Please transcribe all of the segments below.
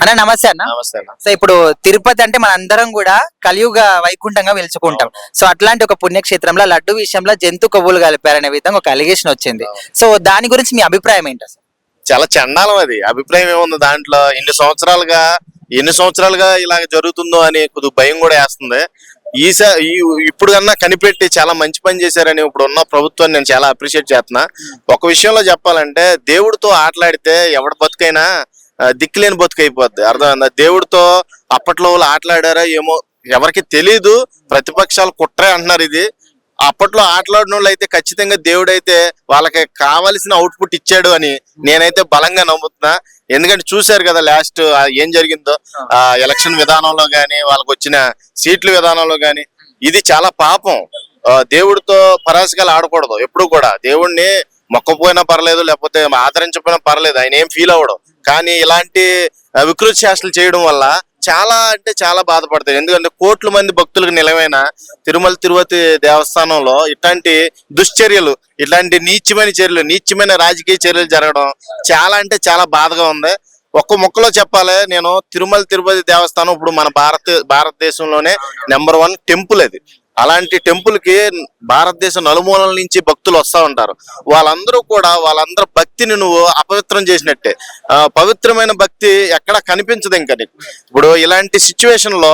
అన్న నమస్తే అన్న. నమస్తే అన్న. సో ఇప్పుడు తిరుపతి అంటే మన అందరం కూడా కలియుగ వైకుంఠంగా పిలుచుకుంటాం. సో అట్లాంటి ఒక పుణ్యక్షేత్రంలో లడ్డు విషయంలో జంతు కొవ్వులు కలిపారనే విధంగా ఒక అలిగేషన్ వచ్చింది. సో దాని గురించి మీ అభిప్రాయం ఏంటి అసలు? చాలా చండాలం అది. అభిప్రాయం ఏముంది దాంట్లో? ఎన్ని సంవత్సరాలుగా ఇలా జరుగుతుందో అని కొద్దిగా భయం కూడా వేస్తుంది. ఇప్పుడు కన్నా కనిపెట్టి చాలా మంచి పని చేశారని ఇప్పుడు ఉన్న ప్రభుత్వాన్ని నేను చాలా అప్రిషియేట్ చేస్తున్నా. ఒక విషయంలో చెప్పాలంటే, దేవుడితో ఆటలాడితే ఎవడి బతుకైనా దిక్కులేని బతుకు అయిపోద్ది. అర్థమైందా? దేవుడితో అప్పట్లో వాళ్ళు ఆటలాడారా ఏమో ఎవరికి తెలీదు. ప్రతిపక్షాలు కుట్రే అంటున్నారు ఇది. అప్పట్లో ఆటలాడిన వాళ్ళు అయితే ఖచ్చితంగా దేవుడైతే వాళ్ళకి కావలసిన అవుట్పుట్ ఇచ్చాడు అని నేనైతే బలంగా నమ్ముతున్నా. ఎందుకంటే చూశారు కదా లాస్ట్ ఏం జరిగిందో ఎలక్షన్ విధానంలో గాని, వాళ్ళకి వచ్చిన సీట్ల విధానంలో గాని. ఇది చాలా పాపం. దేవుడితో పరాశకాలు ఆడకూడదు ఎప్పుడు కూడా. దేవుడిని మొక్కపోయినా పర్లేదు, లేకపోతే ఆదరించకపోయినా పర్లేదు, ఆయన ఏం ఫీల్ అవ్వడం. కానీ ఇలాంటి వికృతి చేష్టలు చేయడం వల్ల చాలా అంటే చాలా బాధపడతారు. ఎందుకంటే కోట్ల మంది భక్తులకు నిలవైన తిరుపతి దేవస్థానంలో ఇట్లాంటి దుశ్చర్యలు, ఇట్లాంటి నీచమైన రాజకీయ చర్యలు జరగడం చాలా అంటే చాలా బాధగా ఉంది. ఒక్క ముక్కలో చెప్పాలి, నేను తిరుపతి దేవస్థానం ఇప్పుడు మన భారతదేశంలోనే నెంబర్ 1 టెంపుల్ అది. అలాంటి టెంపుల్ కి భారతదేశం నలుమూలల నుంచి భక్తులు వస్తా ఉంటారు. వాళ్ళందరూ భక్తిని నువ్వు అపవిత్రం చేసినట్టే. పవిత్రమైన భక్తి ఎక్కడా కనిపించదు ఇంకా నీకు. ఇప్పుడు ఇలాంటి సిచ్యువేషన్ లో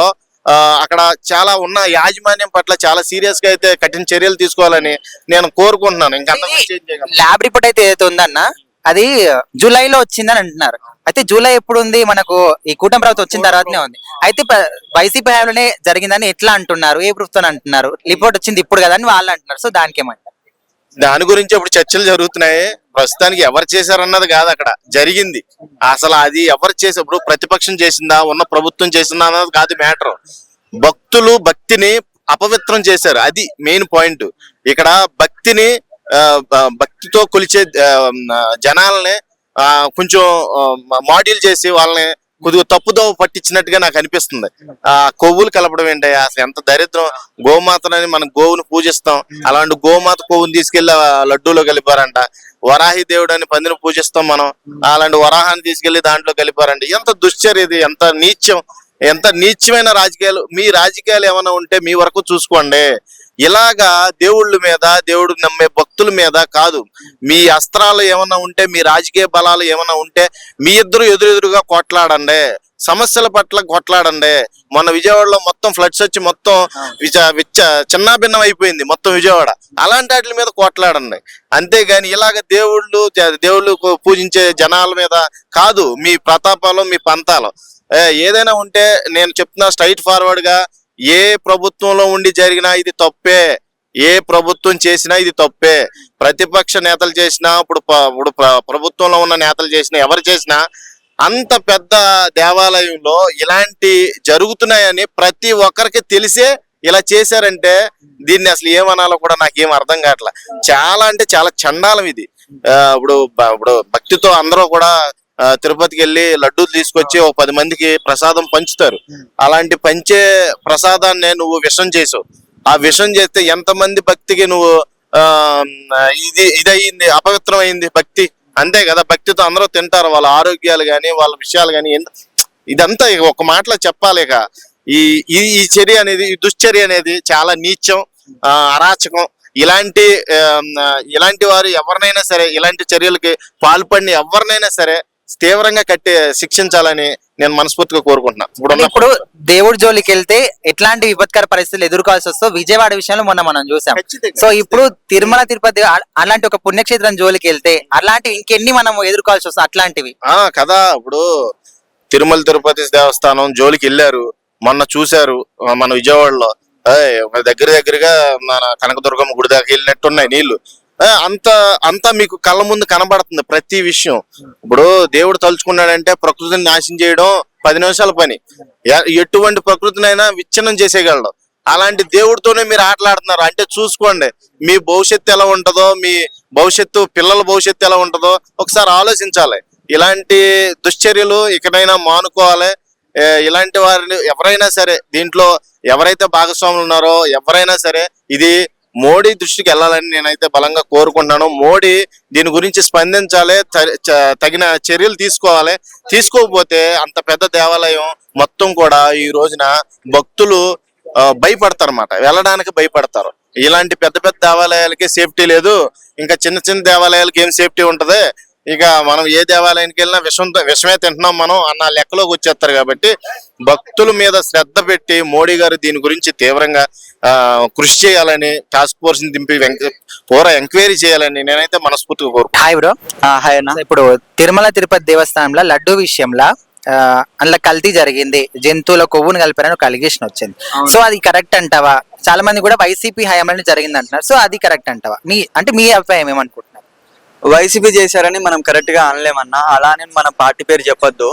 అక్కడ చాలా ఉన్న యాజమాన్యం పట్ల చాలా సీరియస్ గా అయితే కఠిన చర్యలు తీసుకోవాలని నేను కోరుకుంటున్నాను. ఇంకా ల్యాబ్ రిపోర్ట్ అయితే ఏదైతే ఉందన్న, అది జూలైలో వచ్చిందని అంటున్నారు. అయితే జూలై ఎప్పుడు ఉంది? మనకు ఈ కూటమి ప్రభుత్వం వచ్చిన తర్వాతనే ఉంది. అయితే వైసీపీ హయాంలోనే జరిగిందని ఎట్లా అంటున్నారు? ఏ ప్రభుత్వం అంటున్నారు? రిపోర్ట్ వచ్చింది ఇప్పుడు కదా అని వాళ్ళు అంటున్నారు. సో దానికి ఏమంటారు? దాని గురించి ఇప్పుడు చర్చలు జరుగుతున్నాయి. ప్రస్తుతానికి ఎవరు చేశారన్నది కాదు అక్కడ జరిగింది. అసలు అది ఎవరు చేసేప్పుడు ప్రతిపక్షం చేసిందా, ఉన్న ప్రభుత్వం చేసిందా అన్నది కాదు మ్యాటర్. భక్తులు భక్తిని అపవిత్రం చేశారు, అది మెయిన్ పాయింట్. ఇక్కడ భక్తితో కొలిచే జనాలని కొంచెం మాడ్యూల్ చేసి వాళ్ళని కొద్దిగా తప్పుదో పట్టించినట్టుగా నాకు అనిపిస్తుంది. కొవ్వులు కలపడం ఏంటయ్యా, అసలు ఎంత దరిద్రం. గోమాతనని మనం గోవును పూజిస్తాం, అలాంటి గోమాత కొవ్వుని తీసుకెళ్లి లడ్డూలో కలిపారంట. వరాహి దేవుడు అని పందిని పూజిస్తాం మనం, అలాంటి వరాహాన్ని తీసుకెళ్లి దాంట్లో కలిపారంట. ఎంత దుశ్చర్య ఇది, ఎంత నీచమైన రాజకీయాలు. మీ రాజకీయాలు ఏమైనా ఉంటే మీ వరకు చూసుకోండి. ఇలాగా దేవుళ్ళ మీద, దేవుడు నమ్మే భక్తుల మీద కాదు. మీ అస్త్రాలు ఏమైనా ఉంటే, మీ రాజకీయ బలాలు ఏమైనా ఉంటే మీ ఇద్దరు ఎదురుగా కొట్లాడండి, సమస్యల పట్ల కొట్లాడండి. మొన్న విజయవాడలో మొత్తం ఫ్లడ్స్ వచ్చి మొత్తం చిన్నాభిన్నం అయిపోయింది మొత్తం విజయవాడ. అలాంటి వాటి మీద కొట్లాడండి. అంతేగాని ఇలాగ దేవుళ్ళు పూజించే జనాల మీద కాదు. మీ ప్రతాపాలు, మీ పంతాలు ఏదైనా ఉంటే నేను చెప్తున్నా స్ట్రైట్ ఫార్వర్డ్ గా, ఏ ప్రభుత్వంలో ఉండి జరిగినా ఇది తప్పే, ఏ ప్రభుత్వం చేసినా ఇది తప్పే. ప్రతిపక్ష నేతలు చేసినా, ఇప్పుడు ప్రభుత్వంలో ఉన్న నేతలు చేసినా, ఎవరు చేసినా అంత పెద్ద దేవాలయంలో ఇలాంటి జరుగుతున్నాయని ప్రతి ఒక్కరికి తెలిసే ఇలా చేశారంటే దీన్ని అసలు ఏమనాలో కూడా నాకేం అర్థం కావట్లా. చాలా అంటే చాలా చండాలం ఇది. ఇప్పుడు భక్తితో అందరూ కూడా తిరుపతికి వెళ్ళి లడ్డూలు తీసుకొచ్చి 10 మందికి ప్రసాదం పంచుతారు. అలాంటి పంచే ప్రసాదాన్ని నువ్వు విషం చేసావు. ఆ విషం చేస్తే ఎంతమంది భక్తికి నువ్వు ఇదయింది, అపవిత్రమైంది భక్తి. అంతే కదా, భక్తితో అందరూ తింటారు, వాళ్ళ ఆరోగ్యాలు గాని, వాళ్ళ విషయాలు గాని. ఇదంతా ఒక మాటలో చెప్పాలిక. ఈ చర్య అనేది, ఈ దుశ్చర్య అనేది చాలా నీచం, అరాచకం. ఇలాంటి వారు ఎవరినైనా సరే, ఇలాంటి చర్యలకి పాల్పడిన ఎవరినైనా సరే తీవ్రంగా శిక్షించాలని నేను మనస్ఫూర్తిగా కోరుకుంటున్నాను. ఇప్పుడు దేవుడి జోలికి వెళ్తే ఎట్లాంటి విపత్కర పరిస్థితులు ఎదుర్కోవాల్సి వస్తుందో విజయవాడ విషయంలో మొన్న మనం చూసాం. సో ఇప్పుడు తిరుపతి అలాంటి ఒక పుణ్యక్షేత్రం జోలికి వెళ్తే అలాంటివి ఇంకెన్ని మనం ఎదుర్కోవాల్సి వస్తుంది అట్లాంటివి కదా. ఇప్పుడు తిరుపతి దేవస్థానం జోలికి వెళ్ళారు, మొన్న చూశారు మన విజయవాడలో. దగ్గరగా మన కనకదుర్గమ్మ గుడి దాకా వెళ్ళినట్టున్నాయి నీళ్లు. అంతా మీకు కళ్ళ ముందు కనబడుతుంది ప్రతి విషయం. ఇప్పుడు దేవుడు తలుచుకున్నాడంటే ప్రకృతిని నాశనం చేయడం 10 నిమిషాల పని. ఎటువంటి ప్రకృతినైనా విచ్ఛిన్నం చేసేయగలడు. అలాంటి దేవుడితోనే మీరు ఆటలాడుతున్నారు అంటే చూసుకోండి మీ భవిష్యత్తు ఎలా ఉంటుందో, మీ పిల్లల భవిష్యత్తు ఎలా ఉంటుందో ఒకసారి ఆలోచించాలి. ఇలాంటి దుశ్చర్యలు ఇకనైనా మానుకోవాలి. ఇలాంటి వారిని ఎవరైనా సరే, దీంట్లో ఎవరైతే భాగస్వాములు ఉన్నారో ఎవరైనా సరే, ఇది మోడీ దృష్టికి వెళ్ళాలని నేనైతే బలంగా కోరుకుంటున్నాను. మోడీ దీని గురించి స్పందించాలి, తగిన చర్యలు తీసుకోవాలి. తీసుకోకపోతే అంత పెద్ద దేవాలయం మొత్తం కూడా ఈ రోజున భక్తులు భయపడతారన్నమాట, వెళ్ళడానికి భయపడతారు. ఇలాంటి పెద్ద పెద్ద దేవాలయాలకి సేఫ్టీ లేదు, ఇంకా చిన్న చిన్న దేవాలయాలకి ఏం సేఫ్టీ ఉంటది? ఇక మనం ఏ దేవాలయానికి వెళ్ళినా విషమే తింటున్నాం మనం అన్న లెక్కలోకి వచ్చేస్తారు. కాబట్టి భక్తుల మీద శ్రద్ధ పెట్టి మోడీ గారు దీని గురించి తీవ్రంగా కృషి చేయాలని, టాస్క్ ఫోర్స్ ని దింపి పూరా ఎంక్వైరీ చేయాలని నేనైతే మనస్ఫూర్తిగా కోరుకుంటున్నాను. Hi bro. హాయ్ అన్న. ఇప్పుడు తిరుమల తిరుపతి దేవస్థానంలో లడ్డు విషయంలో అందులో కల్తీ జరిగింది, జంతువుల కొవ్వును కలిపారని ఒక అలిగేషన్ వచ్చింది. సో అది కరెక్ట్ అంటావా? చాలా మంది కూడా వైసీపీ హయాంలో జరిగింది అంటున్నారు. సో అది కరెక్ట్ అంటావా? మీ అభిప్రాయం ఏమనుకుంటున్నారు? వైసీపీ చేశారని మనం కరెక్ట్ గా అనలేమన్నా, అలానే మన పార్టీ పేరు చెప్పొద్దు.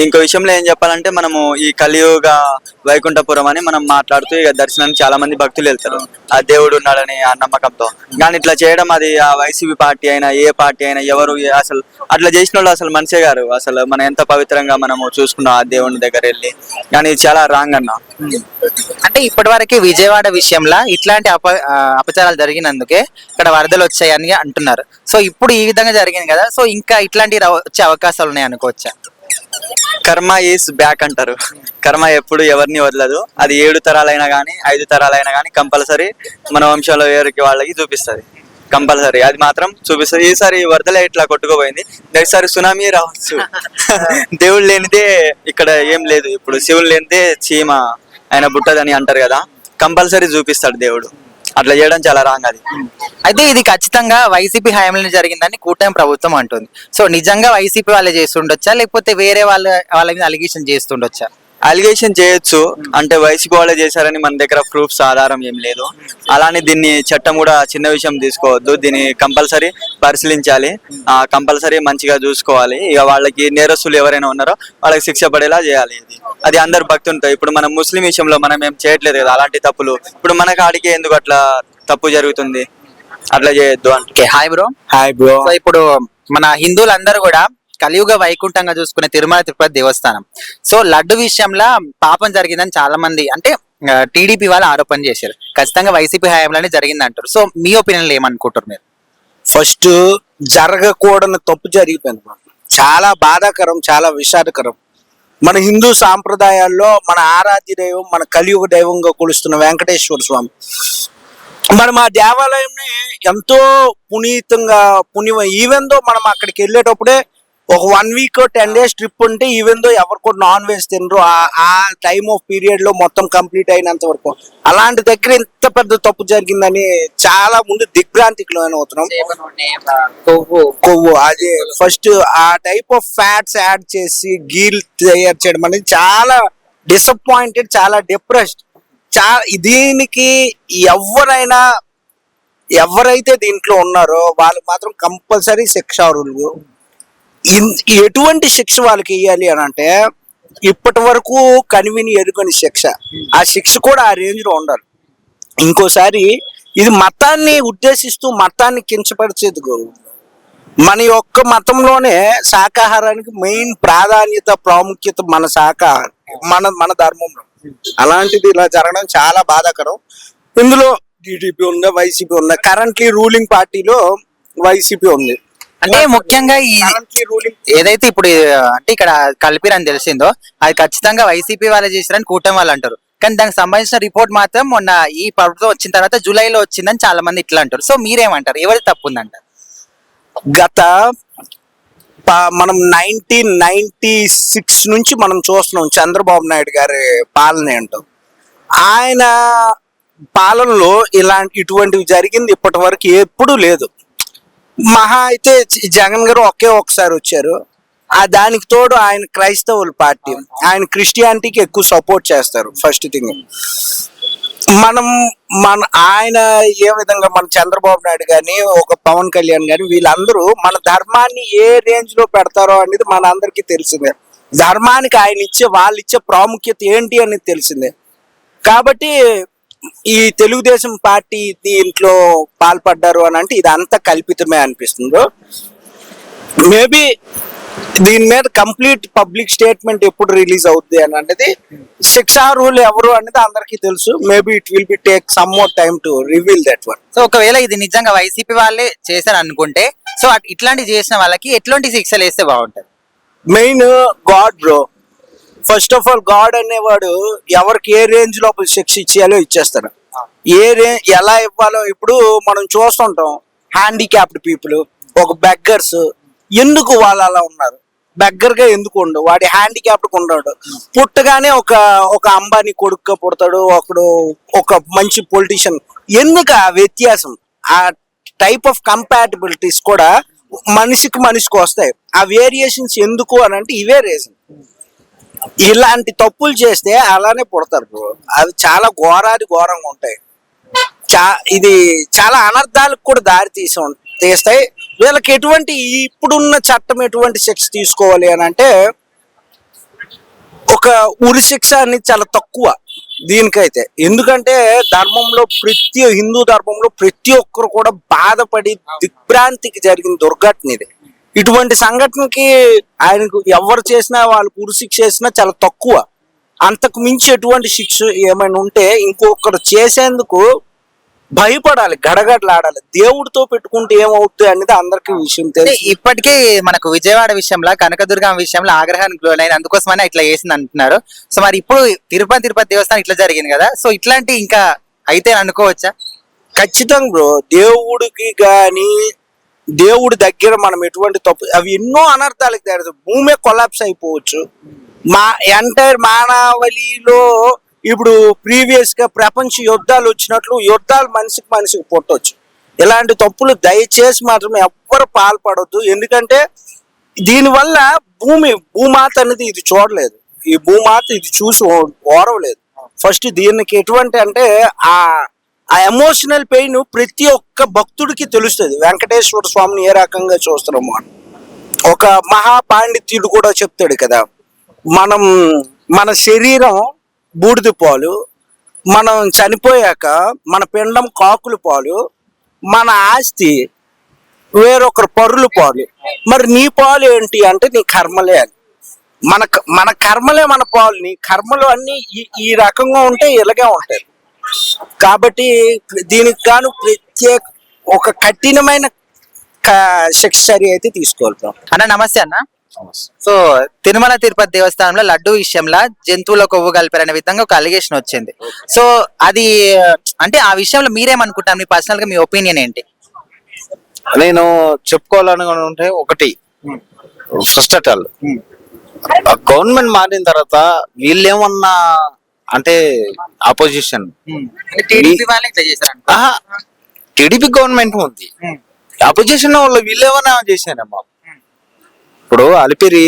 ఇంకో విషయంలో ఏం చెప్పాలంటే, మనము ఈ కలియుగ వైకుంఠపురం అని మనం మాట్లాడుతూ ఇక దర్శనానికి చాలా మంది భక్తులు వెళ్తారు ఆ దేవుడు ఉన్నాడని ఆ నమ్మకంతో. కానీ ఇట్లా చేయడం అది ఆ వైసీపీ పార్టీ అయినా ఏ పార్టీ అయినా ఎవరు అసలు అట్లా చేసిన వాళ్ళు అసలు మనిషే గారు. అసలు మనం ఎంత పవిత్రంగా మనము చూసుకున్నాం ఆ దేవుని దగ్గర వెళ్ళి, కానీ ఇది చాలా రాంగ్ అన్న. అంటే ఇప్పటివరకు విజయవాడ విషయంలో ఇట్లాంటి అపచారాలు జరిగినందుకే ఇక్కడ వరదలు వచ్చాయని అంటున్నారు. సో ఇప్పుడు ఈ విధంగా జరిగింది కదా, సో ఇంకా ఇట్లాంటి వచ్చే అవకాశాలు ఉన్నాయి అనుకోవచ్చా? కర్మ ఈస్ బ్యాక్ అంటారు. కర్మ ఎప్పుడు ఎవరిని వదలదు. అది 7 తరాలైనా కానీ 5 తరాలైనా కానీ కంపల్సరీ మన వంశంలో ఎవరికి వాళ్ళకి చూపిస్తుంది. కంపల్సరీ అది మాత్రం చూపిస్తుంది. ఈసారి వరదలే ఇట్లా కొట్టుకుపోయింది, ఈసారి సునామీ రావచ్చు. దేవుడు లేనిదే ఇక్కడ ఏం లేదు. ఇప్పుడు శివుడు లేనిదే చీమ ఆయన బుట్టదని అంటారు కదా, కంపల్సరీ చూపిస్తాడు దేవుడు. అట్లా చేయడం చాలా రాంగ్ అది. అయితే ఇది ఖచ్చితంగా వైసీపీ హయాంలో జరిగిందని కూటమి ప్రభుత్వం అంటుంది. సో నిజంగా వైసీపీ వాళ్ళే చేస్తుండొచ్చా, లేకపోతే వేరే వాళ్ళ మీద అలిగేషన్ చేస్తుండొచ్చా? అలిగేషన్ చేయొచ్చు, అంటే వైసీపీ వాళ్ళే చేశారని మన దగ్గర ప్రూఫ్స్ ఆధారం ఏం లేదు. అలానే దీన్ని చట్టం కూడా చిన్న విషయం తీసుకోవద్దు, దీన్ని కంపల్సరీ పరిశీలించాలి, కంపల్సరీ మంచిగా చూసుకోవాలి. ఇక వాళ్ళకి నేరస్తులు ఎవరైనా ఉన్నారో వాళ్ళకి శిక్ష పడేలా చేయాలి. అది అందరు భక్తుంటాయి. ఇప్పుడు మనం ముస్లిం విషయంలో మనం ఏం చేయట్లేదు కదా అలాంటి తప్పులు. ఇప్పుడు మన కాడికి ఎందుకు అట్లా తప్పు జరుగుతుంది? అట్లా చేయొద్దు అంటే. Hi bro. Hi bro. So ఇప్పుడు మన హిందువులందరూ కూడా కలియుగ వైకుంఠంగా చూసుకునే తిరుమల తిరుపతి దేవస్థానం, సో లడ్డు విషయంలో పాపం జరిగిందని చాలా మంది అంటే టీడీపీ వాళ్ళు ఆరోపణ చేశారు. ఖచ్చితంగా వైసీపీ హయాంలోనే జరిగింది అంటారు. సో మీ ఒపీనియన్ ఏమనుకుంటారు మీరు? ఫస్ట్ జరగకూడని తప్పు జరిగిపోయింది. చాలా బాధాకరం, చాలా విషాదకరం. మన హిందూ సాంప్రదాయాల్లో మన ఆరాధ్య దైవం, మన కలియుగ దైవంగా కొలుస్తున్న వెంకటేశ్వర స్వామి, మనం ఆ దేవాలయంని ఎంతో పుణ్యం ఈవెన్ దో మనం అక్కడికి వెళ్ళేటప్పుడే ఒక 1 వీక్ 10 days ట్రిప్ ఉంటే ఈవెన్ దో ఎవరు కూడా నాన్ వెజ్ తినరు. ఆ టైమ్ ఆఫ్ పీరియడ్ లో మొత్తం కంప్లీట్ అయినంత వరకు. అలాంటి దగ్గర ఇంత పెద్ద తప్పు జరిగిందని చాలా ముందు దిగ్భ్రాంతికి లోనవుతున్నాం. కొవ్వు అది ఫస్ట్ ఆ టైప్ ఆఫ్ ఫ్యాట్స్ యాడ్ చేసి గీల్ తయారు చేయడం అనేది చాలా డిసప్పాయింటెడ్, చాలా డిప్రెస్డ్. దీనికి ఎవరైతే దీంట్లో ఉన్నారో వాళ్ళు మాత్రం కంపల్సరీ శిక్షార్హులు. ఎటువంటి శిక్ష వాళ్ళకి ఇవ్వాలి అని అంటే, ఇప్పటి వరకు కనివిని ఎరుగని శిక్ష, ఆ శిక్ష కూడా ఆ రేంజ్ లో ఉండాలి. ఇంకోసారి ఇది మతాన్ని ఉద్దేశిస్తూ మతాన్ని కించపరిచేది. మన యొక్క మతంలోనే శాకాహారానికి మెయిన్ ప్రాముఖ్యత మన శాకాహారం, మన ధర్మంలో. అలాంటిది ఇలా జరగడం చాలా బాధాకరం. ఇందులో టీడీపీ ఉందా, వైసీపీ ఉందా? కరెంట్లీ రూలింగ్ పార్టీలో వైసీపీ ఉంది. అంటే ముఖ్యంగా ఈ ఏదైతే ఇప్పుడు అంటే ఇక్కడ కలిపిరని తెలిసిందో అది ఖచ్చితంగా వైసీపీ వాళ్ళు చేశారని కూటమి వాళ్ళు అంటారు. కానీ దానికి సంబంధించిన రిపోర్ట్ మాత్రం మొన్న ఈ ప్రభుత్వం వచ్చిన తర్వాత జూలైలో వచ్చిందని చాలా మంది ఇట్లా అంటారు. సో మీరేమంటారు, ఎవరి తప్పు ఉందంటారు? మనం 1996 నుంచి మనం చూస్తున్నాం చంద్రబాబు నాయుడు గారి పాలన ఏంటో. ఆయన పాలనలో ఇటువంటివి జరిగింది ఇప్పటి వరకు ఎప్పుడూ లేదు. మహా అయితే జగన్ గారు ఒకసారి వచ్చారు. దానికి తోడు ఆయన క్రైస్తవుల పార్టీ, ఆయన క్రిస్టియానిటీకి ఎక్కువ సపోర్ట్ చేస్తారు. ఫస్ట్ థింగ్ ఆయన ఏ విధంగా మన చంద్రబాబు నాయుడు కానీ ఒక పవన్ కళ్యాణ్ కానీ వీళ్ళందరూ మన ధర్మాన్ని ఏ రేంజ్ లో పెడతారో అనేది మన అందరికీ తెలిసిందే. ధర్మానికి వాళ్ళు ఇచ్చే ప్రాముఖ్యత ఏంటి అనేది తెలిసిందే. కాబట్టి ఈ తెలుగుదేశం పార్టీ దీంట్లో పాల్పడ్డారు అని అంటే ఇదంతా కల్పితమే అనిపిస్తుందో. మేబీ దీని మీద కంప్లీట్ పబ్లిక్ స్టేట్మెంట్ ఎప్పుడు రిలీజ్ అవుద్ది అని అనేది శిక్షార్హులు ఎవరు అనేది అందరికీ తెలుసు. Maybe it will be take some more time to reveal that one. So ఒకవేళ ఇది నిజంగా వైసీపీ వాళ్ళే చేశారు అనుకుంటే, సో ఇట్లాంటి చేసిన వాళ్ళకి ఎట్లాంటి శిక్షలు వేస్తే బాగుంటది? Main God bro. First of all God అనేవాడు ఎవరికి ఏ రేంజ్ లోపల శిక్ష ఇచ్చేయాలో ఇచ్చేస్తాడు. ఎలా ఇవ్వాలో ఇప్పుడు మనం చూస్తుంటాం. హ్యాండిక్యాప్డ్ పీపుల్, ఒక బెగ్గర్స్, ఎందుకు వాళ్ళు అలా ఉన్నారు? బెగ్గర్ గా ఎందుకు ఉండవు? వాడి హ్యాండిక్యాప్డ్ ఉండడు. పుట్టగానే ఒక అంబానీ కొడుకుగా పుడతాడు, ఒక మంచి పొలిటీషియన్. ఎందుకు ఆ వ్యత్యాసం? ఆ టైప్ ఆఫ్ కంపాటబిలిటీస్ కూడా మనిషికి వస్తాయి. ఆ వేరియేషన్స్ ఎందుకు అని అంటే ఇవే రీజన్. ఇలాంటి తప్పులు చేస్తే అలానే పుడతారు బ్రో. అవి చాలా ఘోరంగా ఉంటాయి. ఇది చాలా అనర్థాలకు కూడా దారి తీస్తాయి. వీళ్ళకి ఇప్పుడున్న చట్టం ఎటువంటి శిక్ష తీసుకోవాలి అని అంటే, ఒక ఉరి శిక్ష అనేది చాలా తక్కువ దీనికైతే. ఎందుకంటే హిందూ ధర్మంలో ప్రతి ఒక్కరు కూడా బాధపడి దిగ్భ్రాంతికి జరిగిన దుర్ఘటన ఇది. ఇటువంటి సంఘటనకి ఆయనకు ఎవరు చేసినా, వాళ్ళకు ఉరి శిక్ష చేసినా చాలా తక్కువ. అంతకు మించి ఎటువంటి శిక్ష ఏమైనా ఉంటే ఇంకొకరు చేసేందుకు భయపడాలి, గడగడలాడాలి. దేవుడితో పెట్టుకుంటే ఏమవుతుంది అనేది అందరికీ విషయం తెలుసు. ఇప్పటికే మనకు విజయవాడ విషయంలో, కనకదుర్గం విషయంలో ఆగ్రహానికి లోనైన అందుకోసమని ఇట్లా చేసింది అంటున్నారు. సో మరి ఇప్పుడు తిరుపతి దేవస్థానం ఇట్లా జరిగింది కదా, సో ఇట్లాంటి ఇంకా అయితే అనుకోవచ్చా? ఖచ్చితంగా బ్రో. దేవుడికి గాని దేవుడి దగ్గర మనం ఎటువంటి తప్పు, అవి ఎన్నో అనర్థాలకు దారి, భూమే కొలాప్స్ అయిపోవచ్చు. ఎంటైర్ మానవలిలో ఇప్పుడు ప్రీవియస్ గా ప్రపంచ యుద్ధాలు వచ్చినట్లు యుద్ధాలు మనిషికి పుట్టవచ్చు. ఇలాంటి తప్పులు దయచేసి మాత్రం ఎవ్వరు పాల్పడొద్దు. ఎందుకంటే దీనివల్ల భూమాత అనేది ఇది చూడలేదు. ఈ భూమాత ఇది చూసి ఓరవలేదు. ఫస్ట్ దీనికి ఎటువంటి అంటే ఆ ఎమోషనల్ పెయిన్ ప్రతి ఒక్క భక్తుడికి తెలుస్తుంది. వెంకటేశ్వర స్వామిని ఏ రకంగా చూస్తున్నాము అని ఒక మహాపాండిత్యుడు కూడా చెప్తాడు కదా, మన శరీరం బూడిద పాలు, మనం చనిపోయాక మన పిండం కాకులు పాలు, మన ఆస్తి వేరొకరు పరులు పాలు. మరి నీ పాలు ఏంటి అంటే నీ కర్మలే అని. మన కర్మలే మన పాలు. నీ కర్మలు అన్ని ఈ రకంగా ఉంటే ఇలాగే ఉంటాయి. కాబట్టి దీనికి గాను ప్రత్యేక ఒక కఠినమైన శిక్ష అయితే తీసుకోవాలి. అన్న నమస్తే అన్న. సో తిరుమల తిరుపతి దేవస్థానంలో లడ్డు విషయంలో జంతువుల కొవ్వు కలిపారనే విధంగా ఒక అలిగేషన్ వచ్చింది. సో అది అంటే ఆ విషయంలో మీరేమనుకుంటారు? మీ పర్సనల్ గా మీ ఒపీనియన్ ఏంటి? నేను చెప్పుకోవాలనుకుంటే ఒకటి, ఫస్ట్ ఆఫ్ ఆల్ గవర్నమెంట్ మారిన తర్వాత వీళ్ళేమన్నా అంటే అపోజిషన్ టీడీపీ గవర్నమెంట్ ఉంది, అపోజిషన్ వాళ్ళు వీళ్ళేమన్నా చేశారమ్మా. ఇప్పుడు అలిపిరి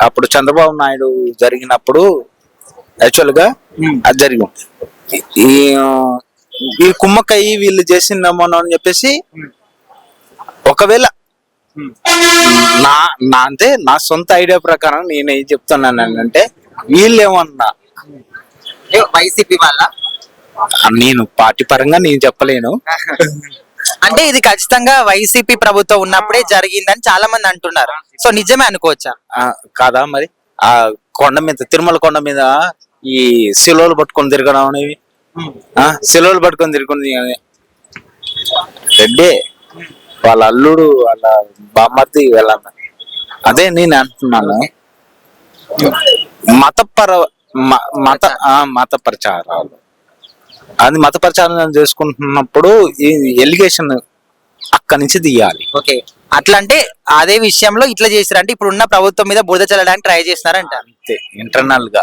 అప్పుడు చంద్రబాబు నాయుడు జరిగినప్పుడు యాక్చువల్ గా అది జరిగింది. ఈ కుమ్మక్కయ్యి వీళ్ళు చేసిందేమో అని చెప్పేసి ఒకవేళ అంటే నా సొంత ఐడియా ప్రకారం నేను ఏం చెప్తున్నాను అంటే, వీళ్ళేమన్నా వైసీపీ వాళ్ళ, నేను పార్టీ పరంగా నేను చెప్పలేను. అంటే ఇది ఖచ్చితంగా వైసీపీ ప్రభుత్వం ఉన్నప్పుడే జరిగిందని చాలా మంది అంటున్నారు. సో నిజమే అనుకోవచ్చా? కాదా మరి? ఆ కొండ మీద, తిరుమల కొండ మీద ఈ శిలువలు పట్టుకొని తిరగడం అనేవి, శిలువలు పట్టుకొని తిరుగుతుంది రెడ్డే వాళ్ళ అల్లుడు, వాళ్ళ బామ్మర్ది వెళ్ళన్న. అదే నేను అంటున్నాను, మత ప్రచారాలు, అది మత ప్రచారం చేసుకుంటున్నప్పుడు ఈ ఎలిగేషన్ అక్కడి నుంచి తీయాలి. ఓకే, అట్లా అంటే అదే విషయంలో ఇట్లా చేశారంటే ఇప్పుడు ఉన్న ప్రభుత్వం మీద బురద చల్లడానికి ట్రై చేస్తున్నారంట. అంతే, ఇంటర్నల్ గా.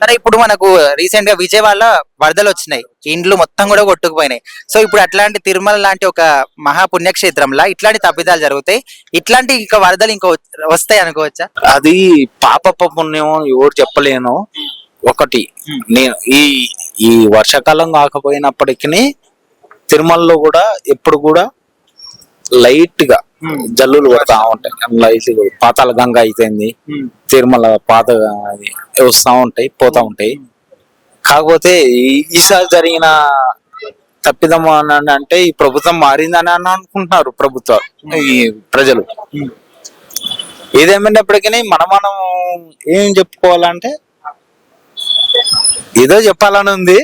సరే, ఇప్పుడు మనకు రీసెంట్ గా విజయవాడలో వరదలు వచ్చినాయి, ఇండ్లు మొత్తం కూడా కొట్టుకుపోయినాయి. సో ఇప్పుడు అట్లాంటి తిరుమల లాంటి ఒక మహాపుణ్యక్షేత్రంలో ఇట్లాంటి తప్పిదాలు జరుగుతాయి, ఇట్లాంటి ఇంకా వరదలు ఇంకా వస్తాయి అనుకోవచ్చా? అది పాప పుణ్యం ఎవరు చెప్పలేను. ఒకటి, నేను ఈ వర్షాకాలం కాకపోయినప్పటికీ తిరుమలలో కూడా ఎప్పుడు కూడా లైట్ గా జల్లులు పడతా ఉంటాయి. లైట్ పాతాళ గంగ అయిపోయింది, తిరుమల పాత వస్తా ఉంటాయి, పోతా ఉంటాయి. కాకపోతే ఈసారి జరిగిన తప్పిదం అని అంటే ఈ ప్రభుత్వం మారిందని అని అనుకుంటున్నారు ప్రభుత్వం, ఈ ప్రజలు. ఏదేమైనప్పటికీ మనం ఏం చెప్పుకోవాలంటే ఏదో చెప్పాలని ఉంది.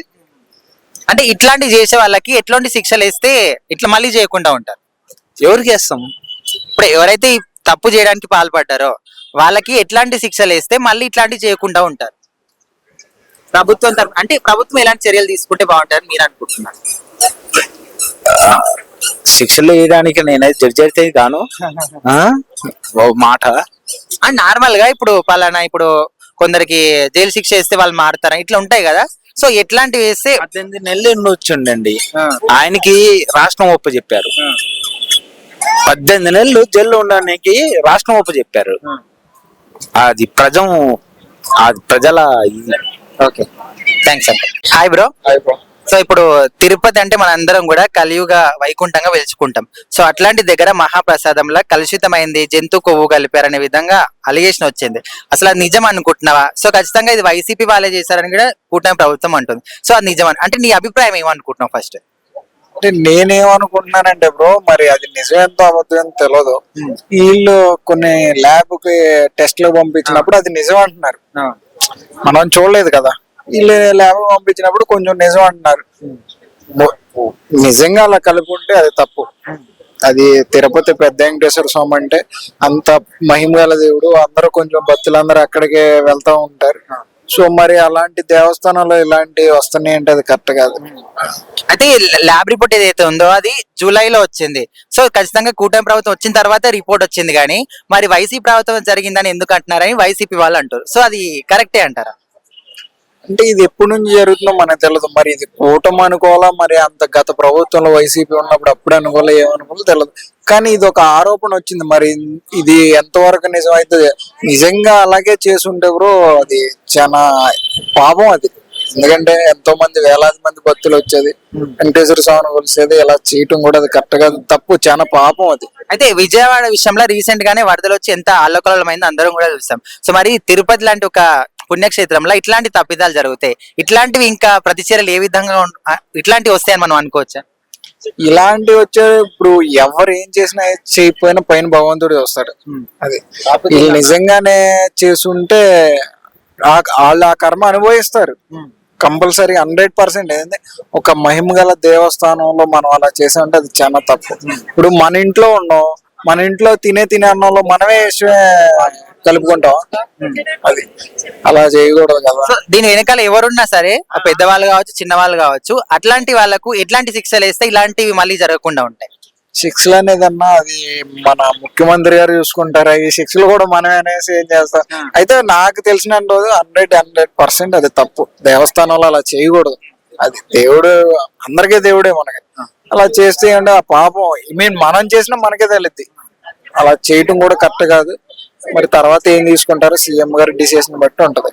అంటే ఇట్లాంటి చేసే వాళ్ళకి ఎట్లాంటి శిక్షలు వేస్తే ఇట్లా మళ్ళీ చేయకుండా ఉంటారు? ఎవరికి వేస్తాం? ఇప్పుడు ఎవరైతే ఈ తప్పు చేయడానికి పాల్పడ్డారో వాళ్ళకి ఎట్లాంటి శిక్షలు వేస్తే మళ్ళీ ఇట్లాంటివి చేయకుండా ఉంటారు? ప్రభుత్వం తరపు అంటే ప్రభుత్వం ఎలాంటి చర్యలు తీసుకుంటే బాగుంటారని మీరు అనుకుంటున్నారు? శిక్షలు వేయడానికి నేనైతే జడ్జి అయితే గాను. ఆ? ఓ మాట అండ్ నార్మల్ గా ఇప్పుడు పలానా ఇప్పుడు కొందరికి జైలు శిక్ష వేస్తే వాళ్ళు మారుతారా ఇట్లా ఉంటాయి కదా, సో ఎట్లాంటివి వేస్తే 18 నెలలు ఎన్నో వచ్చిండండి. ఆయనకి రాష్ట్రం ఒప్పు చెప్పారు. 18 నెలలు జైల్లో ఉండడానికి రాష్ట్రం ఒప్పు చెప్పారు. అది ప్రజల ఓకే, థ్యాంక్స్ అండి. Hi bro. సో ఇప్పుడు తిరుపతి అంటే మనందరం కూడా కలియుగ వైకుంఠంగా వెలుచుకుంటాం. సో అట్లాంటి దగ్గర మహాప్రసాదంలో కలుషితమైంది, జంతు కొవ్వు కలిపారనే విధంగా అలిగేషన్ వచ్చింది. అసలు అది నిజం అనుకుంటున్నావా? సో ఖచ్చితంగా ఇది వైసీపీ వాళ్ళే చేశారని కూడా కూటమి ప్రభుత్వం అంటుంది. సో అది నిజం అంటే నీ అభిప్రాయం ఏమనుకుంటున్నావు ఫస్ట్? అంటే నేనేమనుకుంటున్నానంటే బ్రో, మరి అది నిజమేంతో అబద్ధం తెలియదు. వీళ్ళు కొన్ని ల్యాబ్ కి టెస్ట్లు పంపించినప్పుడు అది నిజం అంటున్నారు, మనం చూడలేదు కదా. వీళ్ళు ల్యాబ్ పంపించినప్పుడు కొంచెం నిజం అంటున్నారు. నిజంగా అలా కలుపుకుంటే అది తప్పు. అది తిరుపతి పెద్ద వెంకటేశ్వర స్వామి అంటే అంత మహిమగల దేవుడు, అందరూ కొంచెం భక్తులందరూ అక్కడికే వెళ్తా ఉంటారు. సో మరి అలాంటి దేవస్థానాల్లో ఇలాంటివి వస్తున్నాయి అంటే అది కరెక్ట్ కాదు. అయితే ల్యాబ్ రిపోర్ట్ ఏదైతే ఉందో అది జూలైలో వచ్చింది. సో ఖచ్చితంగా కూటమి ప్రభుత్వం వచ్చిన తర్వాత రిపోర్ట్ వచ్చింది, కానీ మరి వైసీపీ ప్రభుత్వం జరిగిందని ఎందుకు అంటున్నారని వైసీపీ వాళ్ళు అంటారు. సో అది కరెక్టే అంటారా? అంటే ఇది ఎప్పటి నుంచి జరుగుతుందో మనకు తెలియదు. మరి ఇది కూటమి అనుకోవాలా, మరి అంత గత ప్రభుత్వంలో వైసీపీ ఉన్నప్పుడు అప్పుడు అనుకోవాలా, ఏమనుకోవాలో తెలియదు. కానీ ఇది ఒక ఆరోపణ వచ్చింది, మరి ఇది ఎంతవరకు నిజం అవుతుంది? నిజంగా అలాగే చేసుంటే బ్రో అది చాలా పాపం అది. ఎందుకంటే ఎంతో మంది వేలాది మంది భక్తులు వచ్చేది, వెంకటేశ్వర స్వామిని కొలిసేది, ఇలా చేయటం కూడా అది కరెక్ట్ గా తప్పు, చాలా పాపం అది. అయితే విజయవాడ విషయంలో రీసెంట్ గానే వరదలు వచ్చి ఎంత అల్లకల్లమైంది అందరం కూడా చూస్తాం. సో మరి తిరుపతి లాంటి ఒక పుణ్యక్షేత్రంలో ఇట్లాంటి తప్పిదాలు జరుగుతాయి, ఇట్లాంటివి ఇంకా ప్రతిచర్యలు ఏ విధంగా ఇట్లాంటివి వస్తాయని మనం అనుకోవచ్చా? ఇలాంటివి వచ్చే ఇప్పుడు ఎవరు ఏం చేసినా చేయకపోయినా పైన భగవంతుడు వస్తాడు. అది వీళ్ళు నిజంగానే చేసుంటే వాళ్ళు ఆ కర్మ అనుభవిస్తారు కంపల్సరీ 100%. ఏంటంటే ఒక మహిమ గల దేవస్థానంలో మనం అలా చేసామంటే అది చాలా తప్పు. ఇప్పుడు మన ఇంట్లో ఉన్నాం, మన ఇంట్లో తినే అన్నంలో మనమే కలుపుకుంటాం, అది అలా చేయకూడదు కదా. సో దీని వెనకాల ఎవరున్నా సరే, ఆ పెద్దవాళ్ళు కావచ్చు చిన్నవాళ్ళు కావచ్చు, అట్లాంటి వాళ్ళకు ఎట్లాంటి శిక్షలు వేస్తే ఇలాంటివి మళ్ళీ జరగకుండా ఉంటాయి? శిక్షలు అనేదన్నా అది మన ముఖ్యమంత్రి గారు చూసుకుంటారు. ఈ శిక్షలు కూడా మనమే అనేసి ఏం చేస్తాం. అయితే నాకు తెలిసిన రోజు 100% అది తప్పు. దేవస్థానంలో అలా చేయకూడదు. అది దేవుడు అందరికీ దేవుడే, మనకి అలా చేస్తే అంటే ఆ పాపం మనం చేసినా మనకే తెలియద్ది. అలా చేయటం కూడా కరెక్ట్ కాదు. మరి తర్వాత ఏం తీసుకుంటారో సీఎం గారి డిసిషన్ బట్టి ఉంటది.